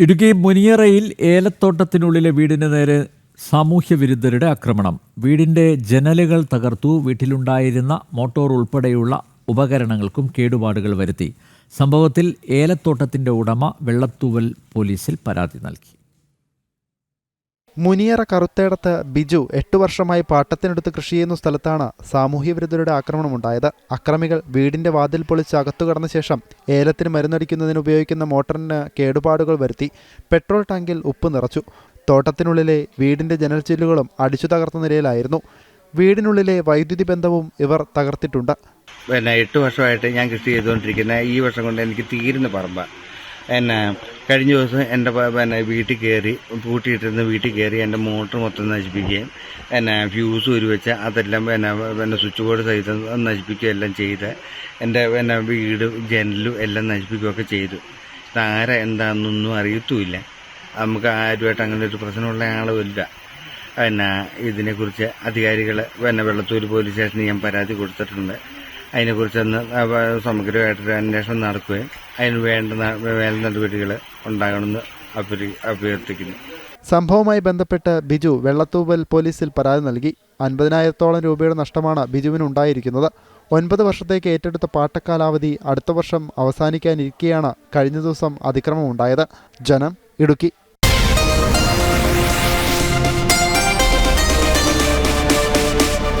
ഇടുക്കി മുനിയറയിൽ ഏലത്തോട്ടത്തിനുള്ളിലെ വീടിന് നേരെ സാമൂഹ്യ വിരുദ്ധരുടെ ആക്രമണം. വീടിന്റെ ജനലുകൾ തകർത്തു. വീട്ടിലുണ്ടായിരുന്ന മോട്ടോർ ഉൾപ്പെടെയുള്ള ഉപകരണങ്ങൾക്കും കേടുപാടുകൾ വരുത്തി. സംഭവത്തിൽ ഏലത്തോട്ടത്തിന്റെ ഉടമ വെള്ളത്തൂവൽ പോലീസിൽ പരാതി നൽകി. മുനിയറ കറുത്തേടത്ത് ബിജു 8 വർഷമായി പാട്ടത്തിനെടുത്ത് കൃഷി ചെയ്യുന്ന സ്ഥലത്താണ് സാമൂഹ്യവിരുദ്ധരുടെ ആക്രമണമുണ്ടായത്. അക്രമികൾ വീടിന്റെ വാതിൽ പൊളിച്ച് അകത്തു കടന്ന ശേഷം ഏലത്തിന് മരുന്നടിക്കുന്നതിന് ഉപയോഗിക്കുന്ന മോട്ടറിന് കേടുപാടുകൾ വരുത്തി. പെട്രോൾ ടാങ്കിൽ ഉപ്പ് നിറച്ചു. തോട്ടത്തിനുള്ളിലെ വീടിന്റെ ജനൽ ചില്ലുകളും അടിച്ചു തകർത്ത നിലയിലായിരുന്നു. വീടിനുള്ളിലെ വൈദ്യുതി ബന്ധവും ഇവർ തകർത്തിട്ടുണ്ട്. 8 വർഷമായിട്ട് ഞാൻ കൃഷി ചെയ്തുകൊണ്ടിരിക്കുന്ന ഈ വർഷം കൊണ്ട് എനിക്ക് തീരുന്ന പറമ്പ. കഴിഞ്ഞ ദിവസം എൻ്റെ വീട്ടിൽ കയറി പൂട്ടിയിട്ടിരുന്ന വീട്ടിൽ കയറി എൻ്റെ മോട്ടർ മൊത്തം നശിപ്പിക്കുകയും ഫ്യൂസ് ഉരുവെച്ച് അതെല്ലാം സ്വിച്ച് ബോർഡ് സഹിതം നശിപ്പിക്കുകയും എല്ലാം ചെയ്ത് എൻ്റെ വീട് ജനലും എല്ലാം നശിപ്പിക്കുകയൊക്കെ ചെയ്തു. ആരാ എന്താണെന്നൊന്നും അറിയത്തുമില്ല. നമുക്ക് ആരുമായിട്ട് അങ്ങനെ ഒരു പ്രശ്നമുള്ള ആളുമില്ല. ഇതിനെക്കുറിച്ച് അധികാരികൾ വെള്ളത്തൂർ പോലീസ് സ്റ്റേഷനിൽ ഞാൻ പരാതി കൊടുത്തിട്ടുണ്ട്. അതിനെക്കുറിച്ചൊന്ന് സമഗ്രമായിട്ടൊരു അന്വേഷണം നടക്കുകയും അതിന് വേണ്ട മേൽ നടപടികൾ ഉണ്ടാകണമെന്ന് അഭ്യർത്ഥിക്കുന്നു. സംഭവവുമായി ബന്ധപ്പെട്ട് ബിജു വെള്ളത്തൂവൽ പോലീസിൽ പരാതി നൽകി. 50,000-ഓളം രൂപയുടെ നഷ്ടമാണ് ബിജുവിന് ഉണ്ടായിരിക്കുന്നത്. 9 വർഷത്തേക്ക് ഏറ്റെടുത്ത പാട്ടക്കാലാവധി അടുത്ത വർഷം അവസാനിക്കാനിരിക്കെയാണ് കഴിഞ്ഞ ദിവസം അതിക്രമമുണ്ടായത്. ജനം, ഇടുക്കി.